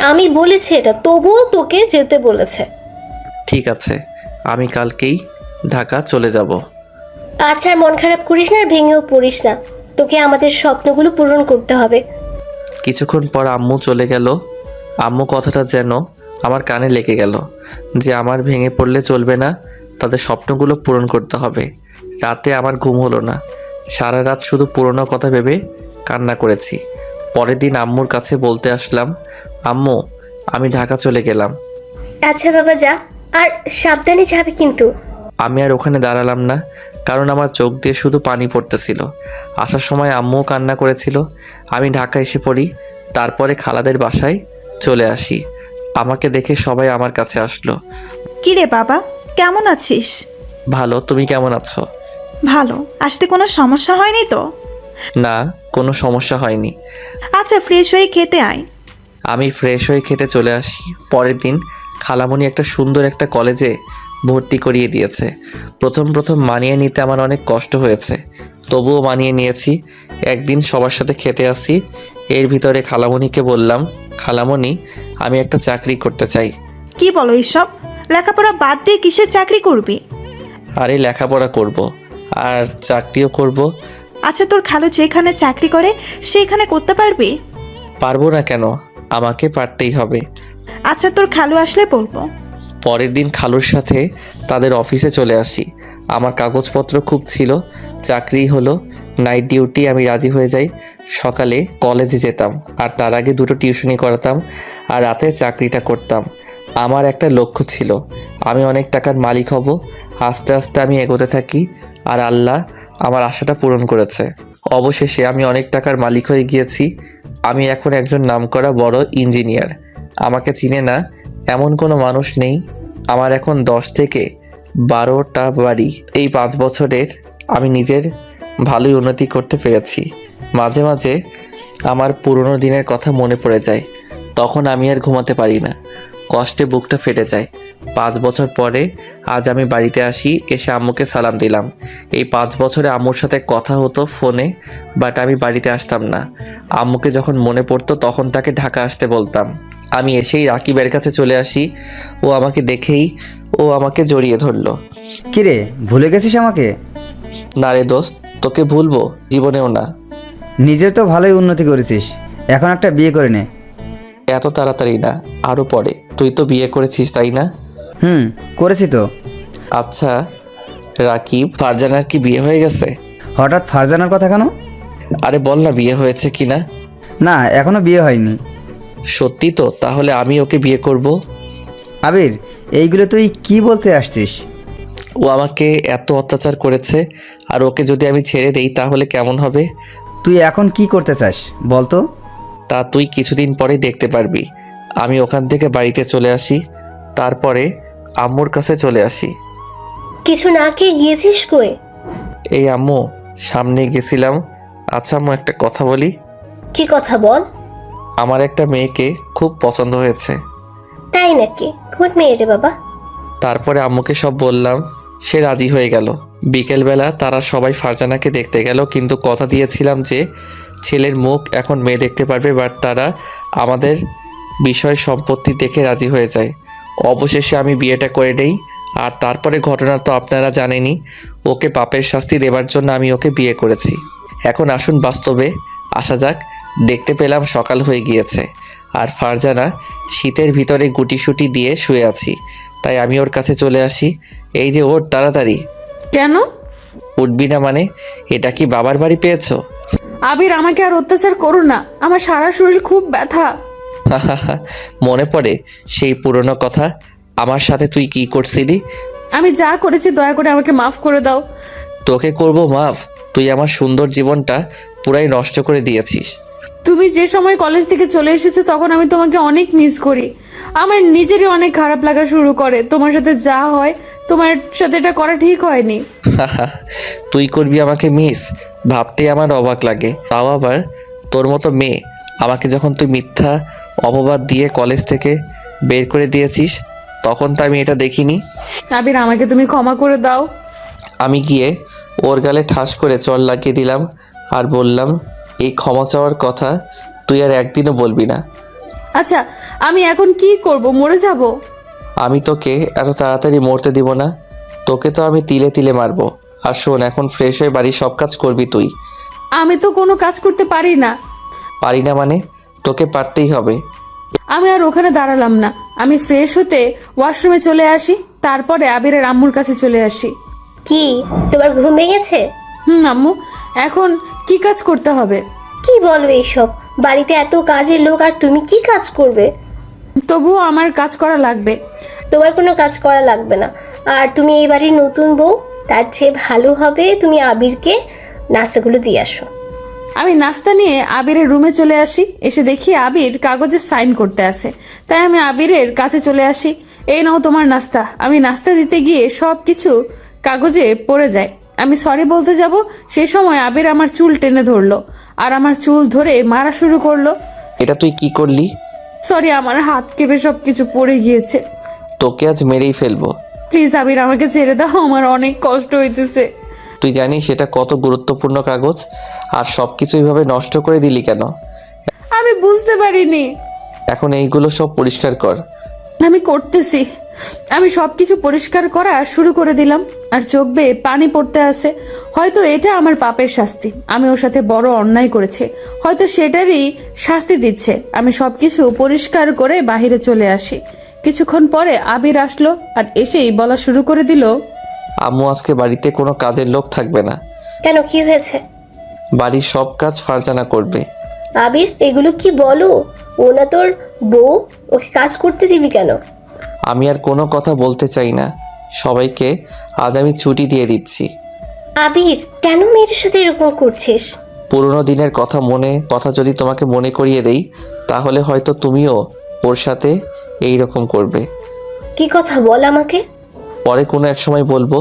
[SPEAKER 7] আমি বলেছি এটা, তবুও তোকে যেতে বলেছে।
[SPEAKER 2] ঠিক আছে, আমি কালকেই ঢাকা চলে যাব।
[SPEAKER 7] আচ্ছা, আর মন খারাপ করিস না আর ভেঙেও পড়িস না। তোকে আমাদের স্বপ্নগুলো পূরণ করতে হবে।
[SPEAKER 2] কিছুক্ষণ পর আম্মু চলে গেল। আম্মু কথাটা যেন আমার কানে লেগে গেল যে আমার ভেঙে পড়লে চলবে না, তাদের স্বপ্নগুলো পূরণ করতে হবে। রাতে আমার ঘুম হলো না। সারা রাত শুধু পুরনো কথা ভেবে কান্না করেছি। পরের দিন আম্মুর কাছে বলতে আসলাম, আম্মু, আমি ঢাকা চলে গেলাম।
[SPEAKER 7] আচ্ছা বাবা, যা, আর সাবধানে যাবে কিন্তু।
[SPEAKER 2] আমি আর ওখানে দাঁড়ালাম না, কারণ আমার চোখ দিয়ে শুধু পানি পড়তেছিল। আসার সময় আম্মুও কান্না করেছিল। আমি ঢাকা এসে পড়ি, তারপরে খালাদের বাসায় চলে আসি। আমাকে দেখে সবাই আমার কাছে আসলো।
[SPEAKER 6] কি রে বাবা, কেমন আছিস?
[SPEAKER 2] ভালো, তুমি কেমন আছো?
[SPEAKER 6] ভালো। আসতে কোনো সমস্যা হয়নি তো?
[SPEAKER 2] না, কোনো সমস্যা হয়নি।
[SPEAKER 6] আচ্ছা, ফ্রেশ হয়ে খেতে আয়।
[SPEAKER 2] আমি ফ্রেশ হয়ে খেতে চলে আসি। পরের দিন খালামণি একটা সুন্দর একটা কলেজে ভর্তি করিয়ে দিয়েছে। প্রথম মানিয়ে নিতে আমার অনেক কষ্ট হয়েছে, তবুও মানিয়ে নিয়েছি। একদিন সবার সাথে খেতে আসি। এর ভিতরে খালামণিকে বললাম, খালামণি, আমি একটা চাকরি করতে চাই।
[SPEAKER 6] কি বলো এসব? লেখাপড়া বাদ দিয়ে কিসের চাকরি করবি?
[SPEAKER 2] আরে লেখাপড়া করব আর চাকরিও করব।
[SPEAKER 6] আচ্ছা, তোর খালু যেখানে চাকরি করে সেইখানে করতে পারবি?
[SPEAKER 2] পারবো না কেন? আমাকে পারতেই হবে।
[SPEAKER 6] আচ্ছা, তোর খালু আসলে বলবো।
[SPEAKER 2] পরের দিন খালুর সাথে তাদের অফিসে চলে আসি। আমার কাগজপত্র খুব ছিল, চাকরি হলো। নাইট ডিউটি, আমি রাজি হয়ে যাই। সকালে কলেজে যেতাম আর তার আগে দুটো টিউশনি করাতাম আর রাতে চাকরিটা করতাম। আমার একটা লক্ষ্য ছিল, আমি অনেক টাকার মালিক হব। আস্তে আস্তে আমি এগোতে থাকি আর আল্লাহ আমার আশাটা পূরণ করেছে। অবশেষে আমি অনেক টাকার মালিক হয়ে গিয়েছি। আমি এখন একজন নামকরা বড় ইঞ্জিনিয়ার। আমাকে চিনে না এমন কোনো মানুষ নেই। আমার এখন 10 থেকে 12টা বাড়ি। এই 5 বছরের আমি নিজের ভালোই উন্নতি করতে পেরেছি। মাঝে মাঝে আমার পুরনো দিনের কথা মনে পড়ে যায়, তখন আমি আর ঘুমাতে পারি না। কষ্টে বুকটা ফেটে যায়। 5 বছর পরে আজ আমি বাড়িতে আসি, এসে আম্মুকে সালাম দিলাম। এই 5 বছরে আম্মুর সাথে কথা হতো ফোনে, বাট আমি বাড়িতে আসতাম না। আম্মুকে যখন মনে পড়তো তখন তাকে ঢাকা আসতে বলতাম। আমি এসেই রাকিবের কাছে চলে আসি। ও আমাকে দেখেই আমাকে জড়িয়ে ধরলো।
[SPEAKER 5] কিরে, ভুলে গেছিস আমাকে?
[SPEAKER 2] না রে দোস্ত, তোকে ভুলবো জীবনেও না।
[SPEAKER 5] নিজে তো ভালোই উন্নতি করেছিস, এখন একটা বিয়ে করে নে।
[SPEAKER 2] এত তাড়াতাড়ি না, আরও পরে। তুই তো বিয়ে করেছিস তাই না?
[SPEAKER 5] করেছি তো।
[SPEAKER 2] আচ্ছা রাকিব, ফারজানার কি বিয়ে হয়ে গেছে?
[SPEAKER 5] হঠাৎ ফারজানার কথা কেন?
[SPEAKER 2] আরে বল না বিয়ে হয়েছে কি না।
[SPEAKER 5] না, এখনো বিয়ে হয়নি।
[SPEAKER 2] সত্যি তো? তাহলে আমি ওকে বিয়ে করব।
[SPEAKER 5] আবির, এইগুলো তুই কি বলতে আসছিস?
[SPEAKER 2] ও আমাকে এত অত্যাচার করেছে, আর ওকে যদি আমি ছেড়ে দেই তাহলে কেমন হবে?
[SPEAKER 5] তুই এখন কি করতে চাস বল তো?
[SPEAKER 2] তা তুই কিছুদিন পরেই দেখতে পারবি। আমি ওখান থেকে বাড়িতে চলে আসি, তারপরে আম্মুর কাছে চলে আসি।
[SPEAKER 7] কিছু না খেয়ে গিয়েছিস কই?
[SPEAKER 2] এই আম্মু, সামনে গেছিলাম। আচ্ছা আম্মু, একটা কথা বলি।
[SPEAKER 7] কি কথা বল।
[SPEAKER 2] আমার একটা মেয়েকে খুব পছন্দ হয়েছে।
[SPEAKER 7] তাই নাকি? কোন মেয়ে রে বাবা?
[SPEAKER 2] তারপরে আম্মুকে সব বললাম, সে রাজি হয়ে গেল। বিকেলবেলা তারা সবাই ফারজানাকে দেখতে গেল, কিন্তু কথা দিয়েছিলাম যে ছেলের মুখ এখন মেয়ে দেখতে পারবে, বাট তারা আমাদের বিষয় সম্পত্তি দেখে রাজি হয়ে যায়। অবশেষে আমি বিয়েটা করে নেই। আর তারপরে ঘটনা তো আপনারা জানেনই। ওকে পাপের শাস্তি দেবার জন্য আমি ওকে বিয়ে করেছি। এখন আসুন বাস্তবে আসা যাক। দেখতে পেলাম সকাল হয়ে গিয়েছে, আর ফারজানা শীতের ভিতরে গুটিসুটি দিয়ে শুয়ে আছি। তাই আমি ওর কাছে চলে আসি। এই যে ওর তাড়াতাড়ি।
[SPEAKER 1] কেন?
[SPEAKER 2] উঠবি না মানে? এটা কি বাবার বাড়ি পেয়েছো?
[SPEAKER 1] আবির, আমাকে আর অত্যাচার করো না, আমার সারা শরীর খুব ব্যথা।
[SPEAKER 2] মনে পড়ে সেই পুরনো কথা? আমার সাথে তুই কি করছিলি?
[SPEAKER 1] আমি যা করেছি দয়া করে আমাকে মাফ করে দাও।
[SPEAKER 2] তোকে করব মাফ? তুই আমার সুন্দর জীবনটা পুরাই নষ্ট করে দিয়েছিস।
[SPEAKER 1] তুমি যে সময় কলেজ থেকে চলে এসেছো তখন আমি তোমাকে অনেক মিস করি। আমার নিজেরই অনেক খারাপ লাগা শুরু করে। তোমার সাথে যা হয়, তোমার সাথে এটা করা ঠিক হয়নি।
[SPEAKER 2] তুই করবি আমাকে মিস? ভাবতে আমার অবাক লাগে। তাও আবার তোর মতো মেয়ে। আমাকে যখন তুই মিথ্যা অপবাদ দিয়ে কলেজ থেকে বের করে দিয়েছিস তখন তো আমি এটা দেখিনি।
[SPEAKER 1] আবির, আমাকে তুমি ক্ষমা করে দাও।
[SPEAKER 2] আমি গিয়ে ওর গালে ঠাস করে চড় লাগিয়ে দিলাম আর বললাম, এই ক্ষমা চাওয়ার কথা তুই আর একদিনও বলবি না।
[SPEAKER 1] আচ্ছা, আমি এখন কি করব? মরে যাব?
[SPEAKER 2] আমি তোকে এত তাড়াতাড়ি মরতে দিব না। তোকে তো আমি তিলে তিলে মারবো। আর শোন, এখন ফ্রেশ হয়ে বাড়ির সব কাজ করবি তুই।
[SPEAKER 1] আমি তো কোনো কাজ করতে পারি না।
[SPEAKER 2] পারি না মানে? তোকে পারতেই হবে।
[SPEAKER 1] আমি আর ওখানে দাঁড়ালাম না। আমি ফ্রেশ হতে ওয়াশরুমে চলে আসি, তারপরে আবিরের আম্মুর কাছে চলে আসি।
[SPEAKER 7] কি, তোমার ঘুম ভেঙেছে?
[SPEAKER 1] আম্মু, এখন কি কাজ করতে হবে?
[SPEAKER 7] কি বলো এইসব? বাড়িতে এত কাজের লোক আর তুমি কি কাজ করবে?
[SPEAKER 1] তবুও আমার কাজ করা লাগবে।
[SPEAKER 7] তোমার কোনো কাজ করা লাগবে না। আর তুমি এই বাড়ির নতুন বউ, তার চেয়ে ভালো হবে তুমি আবিরকে নাস্তাগুলো দিয়ে আসো।
[SPEAKER 1] আমি নাস্তা নিয়ে আবিরের রুমে চলে আসি। এসে দেখি আবির কাগজে সাইন করতে আসে। তাই আমি আবিরের কাছে চলে আসি। এই নাও তোমার নাস্তা। আমি নাস্তা দিতে গিয়ে সব কিছু কাগজে পড়ে যায়। আমি সরি বলতে যাব, সেই সময় আবির আমার চুল টেনে ধরলো আর আমার চুল ধরে মারা শুরু করলো।
[SPEAKER 2] এটা তুই কি করলি?
[SPEAKER 1] সরি, আমার হাত কেঁপে সব কিছু পড়ে গিয়েছে।
[SPEAKER 2] তোকে আজ মেরেই ফেলবো।
[SPEAKER 1] প্লিজ আবির, আমাকে ছেড়ে দাও, আমার অনেক কষ্ট হইতেছে।
[SPEAKER 2] তুই জানিস এটা কত গুরুত্বপূর্ণ কাগজ? আর সব কিছু এইভাবে নষ্ট করে দিলি কেন?
[SPEAKER 1] আমি বুঝতে পারিনি।
[SPEAKER 2] এখন এইগুলো সব পরিষ্কার কর।
[SPEAKER 1] আমি করতেছি। আমি সবকিছু পরিষ্কার করা শুরু করে দিলাম, আর চোখ বেয়ে পানি পড়তে আছে। হয়তো এটা আমার পাপের শাস্তি। আমি ওর সাথে বড় অন্যায় করেছি, হয়তো সেটারই শাস্তি দিচ্ছে। আমি সবকিছু পরিষ্কার করে বাহিরে চলে আসি। কিছুক্ষণ পরে আবির আসলো আর এসেই বলা শুরু করে দিল,
[SPEAKER 2] আম্মু, আজকে বাড়িতে কোনো কাজের লোক থাকবে না।
[SPEAKER 7] কেন, কি হয়েছে?
[SPEAKER 2] বাড়ির সব কাজ ফারজানা করবে।
[SPEAKER 7] আবির, এগুলো কি বলো? ও না তোর বউ, ওকে কাজ করতে দিবি কেন?
[SPEAKER 2] আমি আর কোনো কথা বলতে চাই না। সবাইকে আজ আমি ছুটি দিয়ে দিচ্ছি।
[SPEAKER 7] আবির, কেন মেয়েটার সাথে এরকম করছিস?
[SPEAKER 2] পুরোনো দিনের কথা যদি তোমাকে মনে করিয়ে দেই তাহলে হয়তো তুমিও ওর সাথে এই রকম করবে।
[SPEAKER 7] কি কথা বল আমাকে।
[SPEAKER 2] পরে কোনো এক সময় বলবো।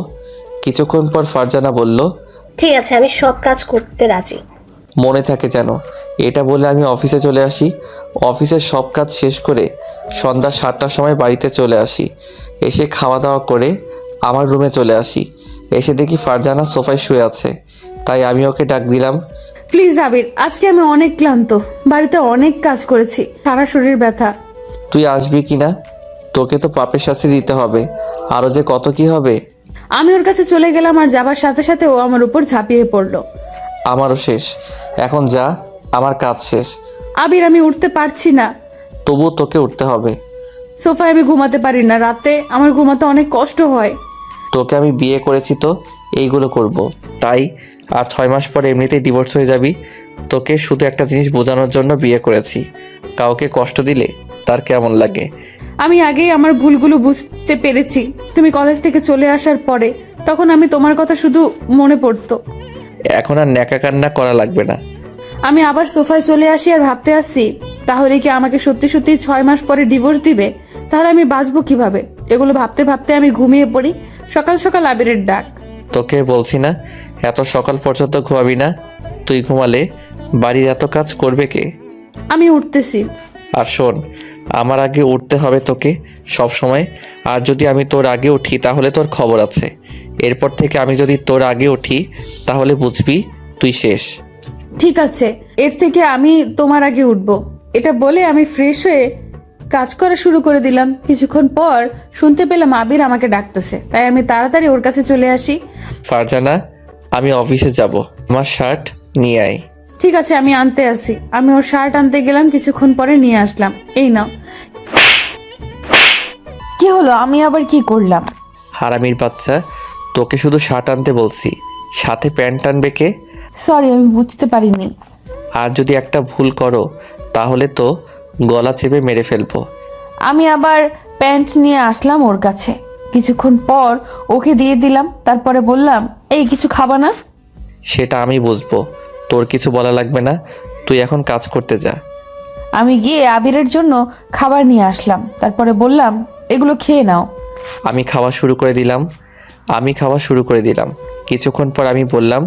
[SPEAKER 2] কিছুক্ষণ পর ফারজানা বলল,
[SPEAKER 7] ঠিক আছে, আমি সব কাজ করতে রাজি।
[SPEAKER 2] মনে থাকে যেন এটা বলে আমি অফিসে চলে আসি। অফিসের সব কাজ শেষ করে সন্ধ্যা 7টার সময় বাড়িতে চলে আসি। এসে খাওয়া দাওয়া করে আমার রুমে চলে আসি। এসে দেখি ফারজানা সোফায় শুয়ে আছে, তাই আমি ওকে ডাক দিলাম।
[SPEAKER 1] প্লিজ আবির, আজকে আমি অনেক ক্লান্ত, বাড়িতে অনেক কাজ করেছি, সারা শরীর ব্যথা।
[SPEAKER 2] তুই আসবি কি না? তোকে তো পাপের শাস্তি দিতে হবে, আরও যে কত কি হবে।
[SPEAKER 1] আমি ওর কাছে চলে গেলাম আর যাবার সাথে সাথে ও আমার উপর ঝাঁপিয়ে পড়লো।
[SPEAKER 2] আমারও শেষ, এখন যা, আমার কাজ শেষ।
[SPEAKER 1] আবির, আমি উঠতে পারছি না।
[SPEAKER 2] তবুও তোকে উঠতে হবে।
[SPEAKER 1] সোফায় আমি ঘুমাতে পারি না, রাতে আমার ঘুমাতে অনেক কষ্ট হয়।
[SPEAKER 2] তোকে আমি বিয়ে করেছি তো এইগুলো করব। তাই আর 6 মাস পরে এমনিতেই ডিভোর্স হয়ে যাবি। তোকে শুধু একটা জিনিস বোঝানোর জন্য বিয়ে করেছি। কাউকে কষ্ট দিলে তার কেমন লাগে।
[SPEAKER 1] আমি আগেই আমার ভুলগুলো বুঝতে পেরেছি। তুমি কলেজ থেকে চলে আসার পরে তখন আমি তোমার কথা শুধু মনে পড়তো।
[SPEAKER 2] এখন আর ন্যাকা কান্না করা লাগবে না।
[SPEAKER 1] আমি আবার সোফায় চলে আসি আর ভাবতে আসি, তাহলে কি আমাকে সত্যি সত্যি 6 মাস পরে ডিভোর্স দিবে? তাহলে আমি বাঁচবো কিভাবে? এগুলো ভাবতে ভাবতে আমি ঘুমিয়ে পড়ি। সকাল সকাল আবিরের ডাক।
[SPEAKER 2] তোকে বলছি না এত সকাল পর্যন্ত ঘুমাবি না। তুই ঘুমালে বাড়ির এত কাজ করবে কে?
[SPEAKER 1] আমি উঠতেছি।
[SPEAKER 2] আর শোন, আমার আগে উঠতে হবে তোকে সব সময়। আর যদি আমি তোর আগে উঠি তাহলে তোর খবর আছে। এরপর থেকে আমি যদি তোর আগে উঠি তাহলে বুঝবি তুই শেষ।
[SPEAKER 1] ঠিক আছে, এর থেকে আমি তোমার আগে উঠবো। এটা বলে আমি ফ্রেশ হয়ে কাজ করা শুরু করে দিলাম। কিছুক্ষণ পর শুনতে পেলাম আবির আমাকে ডাকতেছে, তাই আমি তাড়াতাড়ি ওর কাছে চলে আসি।
[SPEAKER 2] ফারজানা, আমি অফিসে যাব, আমার শার্ট নিয়ে আয়।
[SPEAKER 1] ঠিক আছে, আমি আনতে আসি। আমি ওর শার্ট আনতে গেলাম, কিছুক্ষণ পরে নিয়ে আসলাম। এই নাও। কি হলো? আমি আবার কি করলাম?
[SPEAKER 2] হারামির বাচ্চা, তোকে শুধু শার্ট আনতে বলছি, সাথে প্যান্ট আনবে কে?
[SPEAKER 1] সরি, আমি বুঝতে পারিনি।
[SPEAKER 2] আর যদি একটা ভুল করো তাহলে তো গলা চেপে মেরে ফেলবো।
[SPEAKER 1] আমি আবার প্যান্ট নিয়ে আসলাম ওর কাছে। কিছুক্ষণ পর ওকে দিয়ে দিলাম, তারপরে বললাম, এই কিছু খাবা না?
[SPEAKER 2] সেটা আমি বুঝবো, তোর কিছু বলা লাগবে না। তুই এখন কাজ করতে যা।
[SPEAKER 1] আমি গিয়ে আবিরের জন্য খাবার নিয়ে আসলাম, তারপরে বললাম, এগুলো খেয়ে নাও।
[SPEAKER 2] আমি খাওয়া শুরু করে দিলাম। কিছুক্ষণ পর আমি বললাম,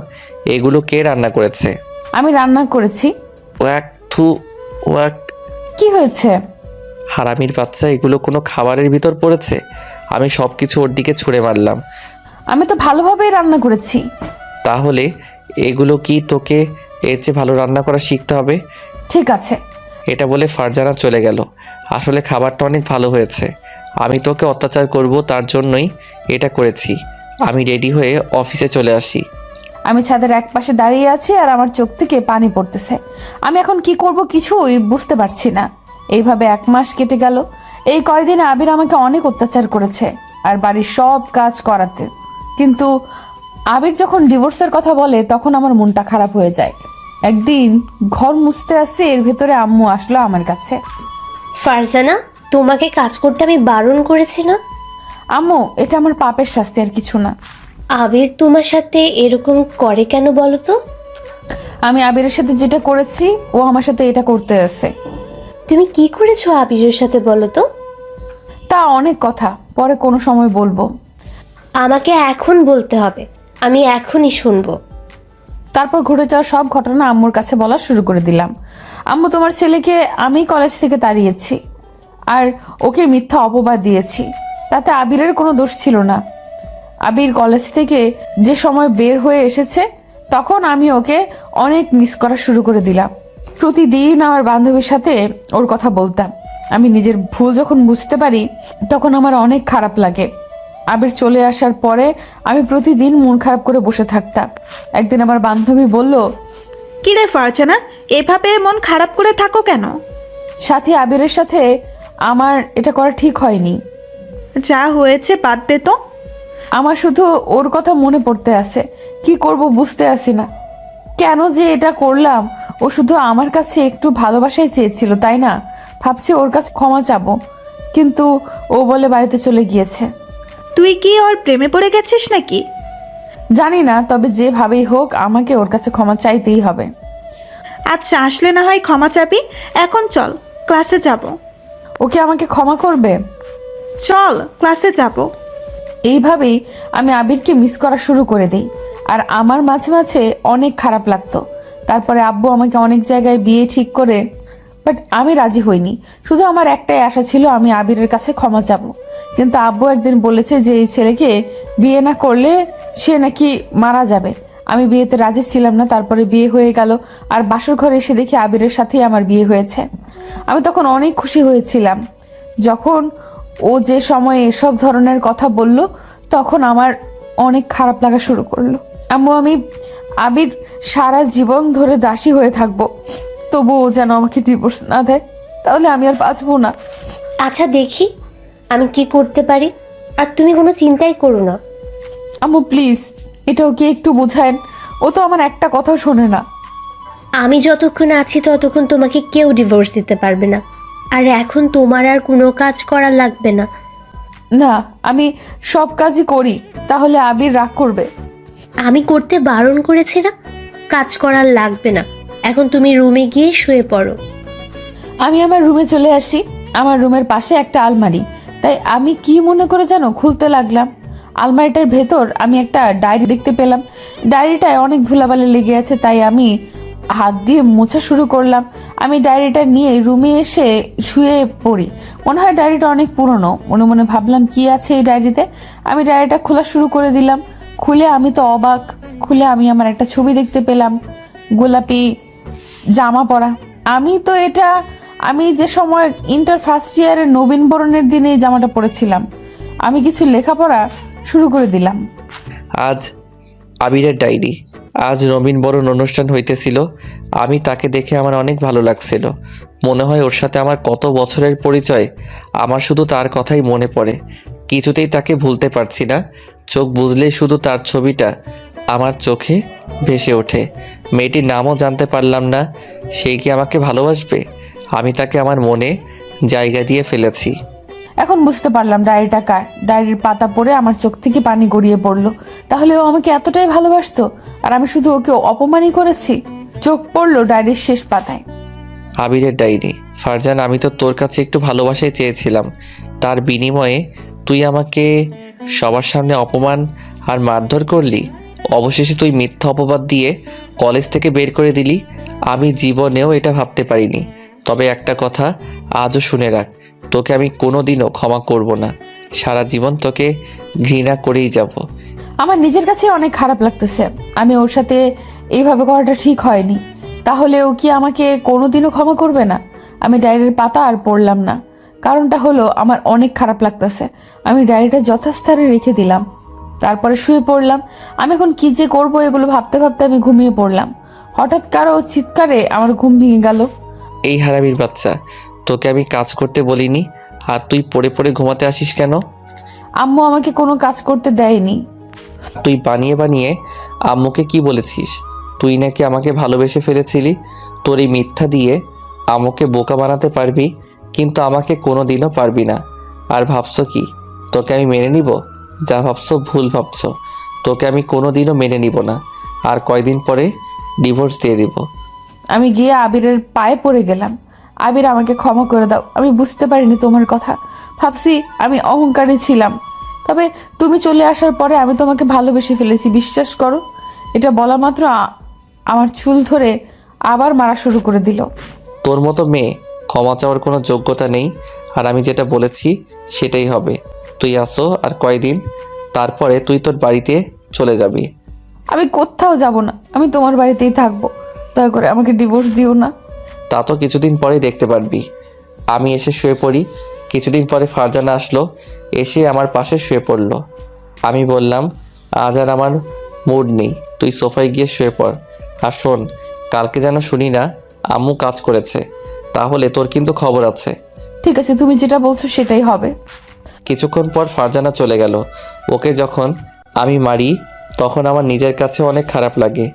[SPEAKER 2] এগুলো কে রান্না করেছে?
[SPEAKER 1] আমি রান্না করেছি।
[SPEAKER 2] ওয়াক থু ওয়াক।
[SPEAKER 1] কি হয়েছে?
[SPEAKER 2] হারামির বাচ্চা, এগুলো কোনো খাবারের ভিতর পড়েছে? আমি সব কিছু ওর দিকে ছুঁড়ে মারলাম।
[SPEAKER 1] আমি তো ভালোভাবেই রান্না করেছি।
[SPEAKER 2] তাহলে এগুলো কি তোকে এর চেয়ে ভালো রান্না করা শিখতে হবে?
[SPEAKER 1] ঠিক আছে।
[SPEAKER 2] এটা বলে ফারজানা চলে গেল। আসলে খাবারটা অনেক ভালো হয়েছে। আমি তোকে অত্যাচার করব তার জন্যই এটা করেছি। আমি রেডি হয়ে অফিসে চলে আসি।
[SPEAKER 1] আমি ছাদের এক পাশে দাঁড়িয়ে আছি আর আমার চোখ থেকে পানি পড়তেছে। আমি এখন কি করব কিছুই বুঝতে পারছি না। এইভাবে 1 মাস কেটে গেল। এই কয়দিনে আবির আমাকে অনেক অত্যাচার করেছে আর বাড়ির সব কাজ করাতে। কিন্তু আবির যখন ডিভোর্সের কথা বলে তখন আমার মনটা খারাপ হয়ে যায়। একদিন ঘর মুছতে আসছে, এর ভেতরে আম্মু আসলো আমার কাছে।
[SPEAKER 7] ফারজানা, তোমাকে কাজ করতে আমি বারণ করেছি না?
[SPEAKER 1] আম্মু, এটা আমার পাপের শাস্তি, আর কিছু না।
[SPEAKER 7] আবির তোমার সাথে এরকম করে কেন বলো তো?
[SPEAKER 1] আমি আবিরের সাথে যেটা করেছি ও আমার সাথে এটা করতে আসছে।
[SPEAKER 7] তুমি কি করেছো আবিরের সাথে বলো তো?
[SPEAKER 1] তা অনেক কথা, পরে কোনো সময় বলবো।
[SPEAKER 7] আমাকে এখন বলতে হবে, আমি এখনই শুনবো।
[SPEAKER 1] তারপর ঘটে যাওয়া সব ঘটনা আম্মুর কাছে বলা শুরু করে দিলাম। আম্মু, তোমার ছেলেকে আমি কলেজ থেকে তাড়িয়েছি আর ওকে মিথ্যা অপবাদ দিয়েছি। তাতে আবিরের কোনো দোষ ছিল না। আবির কলেজ থেকে যে সময় বের হয়ে এসেছে তখন আমি ওকে অনেক মিস করা শুরু করে দিলাম। প্রতিদিন আমার বান্ধবীর সাথে ওর কথা বলতাম। আমি নিজের ভুল যখন বুঝতে পারি তখন আমার অনেক খারাপ লাগে। আবির চলে আসার পরে আমি প্রতিদিন মন খারাপ করে বসে থাকতাম। একদিন আমার বান্ধবী বলল,
[SPEAKER 6] কি রে ফারজানা, এভাবে মন খারাপ করে থাকো কেন?
[SPEAKER 1] সাথী, আবিরের সাথে আমার এটা করা ঠিক হয়নি।
[SPEAKER 6] যা হয়েছে বাদ দে তো।
[SPEAKER 1] আমার শুধু ওর কথা মনে পড়তে আছে। কি করব বুঝতে আসি না। কেন যে এটা করলাম? ও শুধু আমার কাছে একটু ভালোবাসাই চেয়েছিল, তাই না? ভাবছি ওর কাছে ক্ষমা চাবো, কিন্তু ও বলে বাড়িতে চলে গিয়েছে।
[SPEAKER 6] তুই কি ওর প্রেমে পড়ে গেছিস নাকি?
[SPEAKER 1] জানি না, তবে যেভাবেই হোক আমাকে ওর কাছে ক্ষমা চাইতেই হবে।
[SPEAKER 6] আচ্ছা, আসলে না হয় ক্ষমা চাবি। এখন চল, ক্লাসে যাব।
[SPEAKER 1] ওকে আমাকে ক্ষমা করবে?
[SPEAKER 6] চল, ক্লাসে যাব।
[SPEAKER 1] এইভাবেই আমি আবিরকে মিস করা শুরু করে দিই। আর আমার মাঝে মাঝে অনেক খারাপ লাগতো। তারপরে আব্বু আমাকে অনেক জায়গায় বিয়ে ঠিক করে, বাট আমি রাজি হইনি। শুধু আমার একটাই আশা ছিল আমি আবিরের কাছে ক্ষমা চাবো। কিন্তু আব্বু একদিন বলেছে যে এই ছেলেকে বিয়ে না করলে সে নাকি মারা যাবে। আমি বিয়েতে রাজি ছিলাম না। তারপরে বিয়ে হয়ে গেল, আর বাসর ঘরে এসে দেখি আবিরের সাথেই আমার বিয়ে হয়েছে। আমি তখন অনেক খুশি হয়েছিলাম। যখন ও যে সময়ে এসব ধরনের কথা বলল, তখন আমার অনেক খারাপ লাগা শুরু করলো। আম্মু, আমি আবির সারা জীবন ধরে দাসী হয়ে থাকবো, তবুও যেন আমাকে ডিভোর্স না দেয়, তাহলে আমি আর বাঁচবো না।
[SPEAKER 7] আচ্ছা দেখি আমি কি করতে পারি, আর তুমি কোনো চিন্তাই করো না।
[SPEAKER 1] আম্মু প্লিজ, এটাও কি একটু বোঝায়েন? ও তো আমার একটা কথাও শোনে না।
[SPEAKER 7] আমি যতক্ষণ আছি ততক্ষণ তোমাকে কেউ ডিভোর্স দিতে পারবে না, আর এখন তোমার আর কোনো কাজ করা লাগবে না।
[SPEAKER 1] না, আমি সব কাজই করি, তাহলে আবির রাগ করবে।
[SPEAKER 7] আমি করতে বারণ করেছি না? কাজ করার লাগবে না, এখন তুমি রুমে গিয়ে শুয়ে পড়ো।
[SPEAKER 1] আমি আমার রুমে চলে আসি। আমার রুমের পাশে একটা আলমারি, তাই আমি কি মনে করে যেন খুলতে লাগলাম। আলমারিটার ভেতর আমি একটা ডায়েরি দেখতে পেলাম। ডায়েরিটায় অনেক ধুলাবালি লেগে আছে, তাই আমি হাত দিয়ে মোছা শুরু করলাম। আমি ডায়েরিটা নিয়ে রুমে এসে শুয়ে পড়ি। মনে হয় ডায়েরিটা অনেক পুরনো। মনে মনে ভাবলাম কি আছে এই ডায়েরিতে। আমি ডায়েরিটা খোলা শুরু করে দিলাম। খুলে আমি তো অবাক। খুলে আমি আমার একটা ছবি দেখতে পেলাম, গোলাপি জামা পরা। আমি যে সময় ইন্টার ফার্স্ট ইয়ারের নবীনবরণের দিনে এই জামাটা পরেছিলাম। আমি কিছু লেখাপড়া শুরু করে দিলাম।
[SPEAKER 2] আজ আবিরের ডায়েরি। আজ নবীনবরণ অনুষ্ঠান হইতেছিল। আমি তাকে দেখে আমার অনেক ভালো লাগছিল। মনে হয় ওর সাথে আমার কত বছরের পরিচয়। আমার শুধু তার কথাই মনে পড়ে, কিছুতেই তাকে ভুলতে পারছি না। চোখ বুঝলেই শুধু তার ছবিটা আমার চোখে ভেসে ওঠে। মেয়েটির নামও জানতে পারলাম না। সে কি আমাকে ভালোবাসবে? আমি তাকে আমার মনে জায়গা দিয়ে ফেলেছি।
[SPEAKER 1] এখন বুঝতে পারলাম ডায়েরিটা কার। ডায়েরির পাতা পড়ে আমার চোখ থেকে পানি গড়িয়ে পড়লো। তাহলে ও আমাকে এতটাই ভালোবাসতো, আর আমি শুধু ওকে অপমানই করেছি। চোখ পড়লো ডায়েরির শেষ পাতায়।
[SPEAKER 2] আবিরের ডায়েরি। ফারজান, আমি তো তোর কাছে একটু ভালোবাসাই চেয়েছিলাম। তার বিনিময়ে তুই আমাকে সবার সামনে অপমান আর মারধর করলি। অবশেষে তুই মিথ্যা অপবাদ দিয়ে কলেজ থেকে বের করে দিলি। আমি জীবনেও এটা ভাবতে পারিনি। তবে একটা কথা আজও শুনে রাখ, তোকে আমি কোনোদিনও ক্ষমা করব না। সারা জীবন তোকে ঘৃণা করেই যাব।
[SPEAKER 1] আমার নিজের কাছে অনেক খারাপ লাগতেছে। আমি ওর সাথে এইভাবে করাটা ঠিক হয়নি। তাহলে ও কি আমাকে কোনোদিনও ক্ষমা করবে না? আমি ডায়েরির পাতা আর পড়লাম না। কারণটা হলো আমার অনেক খারাপ লাগতেছে। আমি ডায়েরিটা যথাস্থানে রেখে দিলাম। তারপরে শুয়ে পড়লাম। আমি এখন কি যে করবো এগুলো ভাবতে ভাবতে আমি ঘুমিয়ে পড়লাম। হঠাৎ কারো চিৎকারে আমার ঘুম ভেঙে গেল।
[SPEAKER 2] এই হারামির বাচ্চা, তোকে আমি কাজ করতে বলিনি, আর তুই পড়ে পড়ে ঘুমাতে আসিস কেন?
[SPEAKER 1] আম্মু আমাকে কোনো কাজ করতে দেয়নি।
[SPEAKER 2] তুই বানিয়ে বানিয়ে আম্মুকে কি বলেছিস? তুই নাকি আমাকে ভালোবেসে ফেলেছিলি। তোর এই মিথ্যা দিয়ে আম্মুকে বোকা বানাতে পারবি, কিন্তু আমাকে কোনো দিনও পারবি না। আর ভাবছো কি তোকে আমি মেনে নিব? যা ভাবছো ভুল ভাবছো। তোকে আমি কোনো দিনও মেনে নিব না। আর কয়দিন পরে ডিভোর্স দিয়ে দিব।
[SPEAKER 1] আমি গিয়ে আবিরের পায়ে পড়ে গেলাম। আবির, আমাকে ক্ষমা করে দাও। আমি বুঝতে পারিনি তোমার কথা। ভাবছি আমি অহংকারী ছিলাম। তবে তুমি চলে আসার পরে আমি তোমাকে ভালোবেসে ফেলেছি, বিশ্বাস করো। এটা বলা মাত্র আমার চুল ধরে আবার মারা শুরু করে দিল।
[SPEAKER 2] তোর মতো মেয়ে ক্ষমা চাওয়ার কোনো যোগ্যতা নেই। আর আমি যেটা বলেছি সেটাই হবে। তুই আসো আর কয়দিন, তারপরে তুই তোর বাড়িতে চলে যাবি।
[SPEAKER 1] আমি কোথাও যাব না, আমি তোমার বাড়িতেই থাকবো। দয়া করে আমাকে ডিভোর্স দিও না।
[SPEAKER 2] তা তো কিছুদিন পরেই দেখতে পারবি। আমি এসে শুয়ে পড়ি। কিছুদিন পরে ফারজানা আসলো, এসে আমার পাশে শুয়ে পড়লো। আমি বললাম, আজ আর আমার মুড নেই, তুই সোফায় গিয়ে শুয়ে পড়। আর শোন, কালকে যেন শুনি না আম্মু কাজ করেছে, তাহলে তোর কিন্তু খবর আছে।
[SPEAKER 1] ঠিক আছে, তুমি যেটা বলছো সেটাই হবে।
[SPEAKER 2] কিছুক্ষণ পর ফারজানা চলে গেল। ওকে যখন আমি মারি তখন আমার নিজের কাছে অনেক খারাপ লাগে।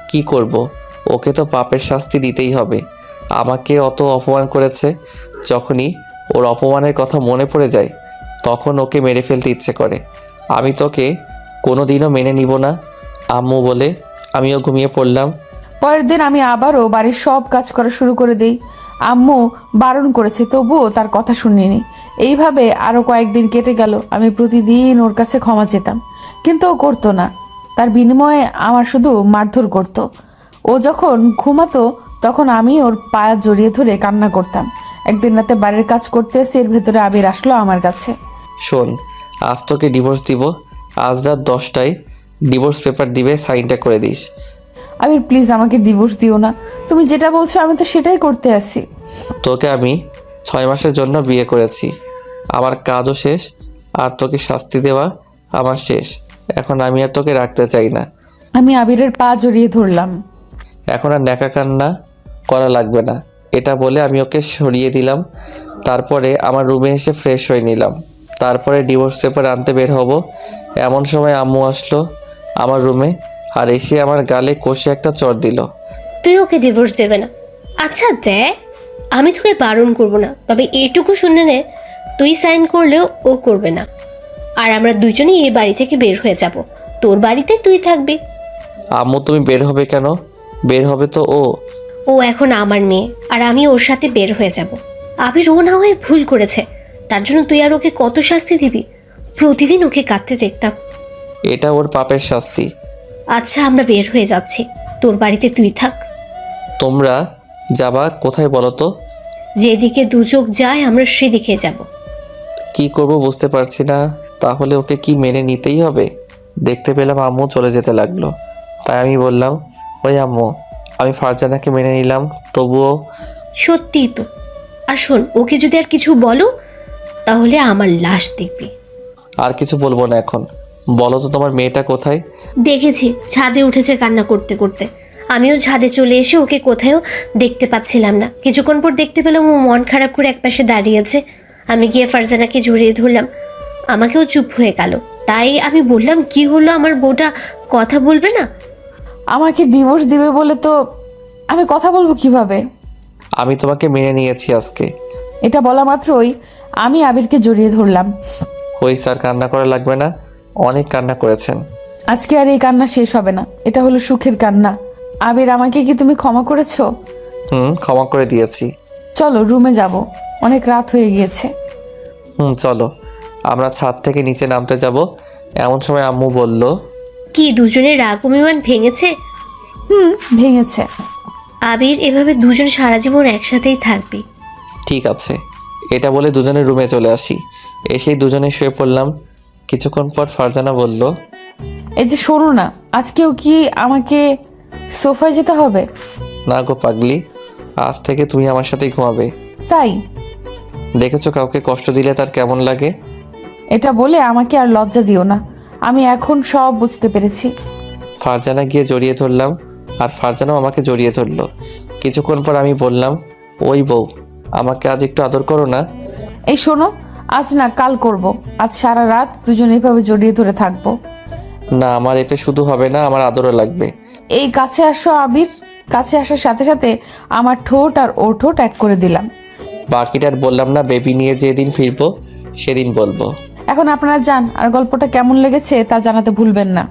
[SPEAKER 2] কি করব, ওকে তো পাপের শাস্তি দিতেই হবে। আমাকে অত অপমান করেছে। যখনই ওর অপমানের কথা মনে পড়ে যায় তখন ওকে মেরে ফেলতে ইচ্ছে করে। আমি তোকে কোনো দিনও মেনে নিব না আম্মু বলে আমিও ঘুমিয়ে পড়লাম।
[SPEAKER 1] পরের দিন আমি আবারও বাড়ির সব কাজ করা শুরু করে দিই। আম্মু বারণ করেছে, তবুও তার কথা শুনিনি। এইভাবে আরো কয়েকদিন কেটে গেল। আমি প্রতিদিন ওর কাছে ক্ষমা চেতাম, কিন্তু ও করতো না। তার বিনিময়ে আমার শুধু মারধর করতো। ও যখন ঘুমাতো তখন আমি ওর পা জড়িয়ে ধরে কান্না করতাম। একদিন রাতে বাড়ির কাজ করতে এসে এর ভেতরে আবির আসলো আমার কাছে।
[SPEAKER 2] শোন, আজ তোকে ডিভোর্স দিব। আজ রাত 10টায় ডিভোর্স পেপার দিবে, সাইনটা করে দিস।
[SPEAKER 1] আবির প্লিজ আমাকে ডিভোর্স দিও না, তুমি যেটা বলছো আমি তো সেটাই করতে আসি।
[SPEAKER 2] তোকে আমি 6 মাসের জন্য বিয়ে করেছি, আমার কাজও শেষ, আর তোকে শাস্তি দেওয়া আমার শেষ। এখন আমি আর তোকে রাখতে চাই না।
[SPEAKER 1] আমি আবিরের পা জড়িয়ে ধরলাম।
[SPEAKER 2] এখন আর ন্যাকা কান্না করা লাগবে না, এটা বলে আমি ওকে সরিয়ে দিলাম। তারপরে আমার রুমে এসে ফ্রেশ হয়ে নিলাম। তারপরে ডিভোর্স পেপার আনতে বের হব। এমন সময় আম্মু আসলো আমার রুমে, আর এসে আমার গালে কষে একটা চড় দিল।
[SPEAKER 4] তুই ওকে ডিভোর্স দেবে না? আচ্ছা দেখ, আমি তোকে বারণ করব না, তবে এটুকু শুনে নে, তুই সাইন করলেও ও করবে না। আর আমরা দুজনেই এই বাড়ি থেকে বের হয়ে যাব, তোর বাড়িতে তুই থাকবি।
[SPEAKER 2] আম্মু তুমি বের হবে কেন? বের হবে তো
[SPEAKER 4] ও এখন আমার মেয়ে, আর আমি ওর সাথে বের হয়ে যাব। আবির ও না হয়ে ভুল করেছে, তার জন্য তুই আর ওকে কত শাস্তি দিবি? প্রতিদিন ওকে কাঁদতে দেখতাম।
[SPEAKER 2] এটা ওর পাপের শাস্তি।
[SPEAKER 4] আচ্ছা আমরা বের হয়ে যাচ্ছি, তোর বাড়িতে তুই থাক।
[SPEAKER 2] তোমরা যাবা কোথায় বলো তো?
[SPEAKER 4] যেদিকে দু চোখ যায় আমরা সেদিকে যাব।
[SPEAKER 2] কি করব বুঝতে পারছি না। তাহলে ওকে কি মেনে নিতেই হবে? দেখতে পেলাম আম্মু চলে যেতে লাগলো, তাই আমি বললাম, ওই আম্মু, আমি ফারজানাকে মেনে নিলাম, তবুও।
[SPEAKER 4] সত্যিই তো। আর শোন, ওকে যদি আর কিছু বলো তাহলে আমার লাশ দেখবি।
[SPEAKER 2] আর কিছু বলবো না এখন। বলো তো তোমার মেয়েটা কোথায়?
[SPEAKER 4] দেখেছি ছাদে উঠেছে কান্না করতে করতে। আমিও ছাদে চলে এসে ওকে কোথাও দেখতে পাচ্ছিলাম না। কিছুক্ষণ পর দেখতে পেলাম ও মন খারাপ করে একপাশে দাঁড়িয়ে আছে। আমি গিয়ে ফারজানাকে জড়িয়ে ধরলাম, আমাকেও চুপ হয়ে গেল। তাই আমি বললাম, কি হলো, আমার বউটা কথা বলবে না?
[SPEAKER 1] আমাকে ডিভোর্স দিবে বলে তো আমি কথা বলবো কিভাবে?
[SPEAKER 2] আমি তোমাকে মেনে নিয়েছি আজকে।
[SPEAKER 1] এটা বলা মাত্রই আমি আবিরকে জড়িয়ে ধরলাম।
[SPEAKER 2] ওই স্যার, কান্না করা লাগবে না, অনেক কান্না করেছেন।
[SPEAKER 1] আজকে আর এই কান্না শেষ হবে না, এটা হলো সুখের কান্না। আবির আমাকে কি তুমি ক্ষমা করেছো?
[SPEAKER 2] ক্ষমা করে দিয়েছি।
[SPEAKER 1] চলো রুমে যাব, অনেক রাত হয়ে গিয়েছে।
[SPEAKER 2] চলো আমরা ছাদ থেকে নিচে নামতে যাব। এমন সময় আম্মু বলল,
[SPEAKER 4] কি দুজনের রাগ অভিমান ভেঙেছে?
[SPEAKER 1] ভেঙেছে।
[SPEAKER 4] আবির, এভাবে দুজন সারা জীবন একসাথেই থাকবি।
[SPEAKER 2] ঠিক আছে। এটা বলে দুজনের রুমে চলে আসি। এসেই দুজনে শুয়ে পড়লাম। কিছুক্ষণ পর ফারজানা বলল,
[SPEAKER 1] এই যে শোনো না, আজকেও কি আমাকে সোফায় যেতে হবে?
[SPEAKER 2] না গো পাগলি, আজ থেকে তুমি আমার সাথেই ঘুমাবে।
[SPEAKER 1] তাই?
[SPEAKER 2] দেখেছো কাউকে কষ্ট দিলে তার কেমন লাগে?
[SPEAKER 1] এটা বলে আমাকে আর লজ্জা দিও না, আমি এখন সব বুঝতে পেরেছি।
[SPEAKER 2] ফারজানা গিয়ে জড়িয়ে ধরলাম, আর ফারজানাও আমাকে জড়িয়ে ধরলো। কিছুক্ষণ পর আমি বললাম, ওই বউ, আমাকে আজ একটু আদর করো না।
[SPEAKER 1] এই শোনো, আজ না কাল করব। আজ সারা রাত দুজন এইভাবে জড়িয়ে ধরে থাকবো।
[SPEAKER 2] না, আমার এতে শুধু হবে না, আমার আদরও লাগবে।
[SPEAKER 1] এই কাছে আসো আবির। কাছে আসার সাথে সাথে আমার ঠোঁট আর ওর ঠোঁট এক করে দিলাম।
[SPEAKER 2] বাকিটা আর বললাম না, বেবি নিয়ে যেদিন ফিরবো সেদিন বলবো।
[SPEAKER 1] এখন আপনারা যান, আর গল্পটা কেমন লেগেছে তা জানাতে ভুলবেন না।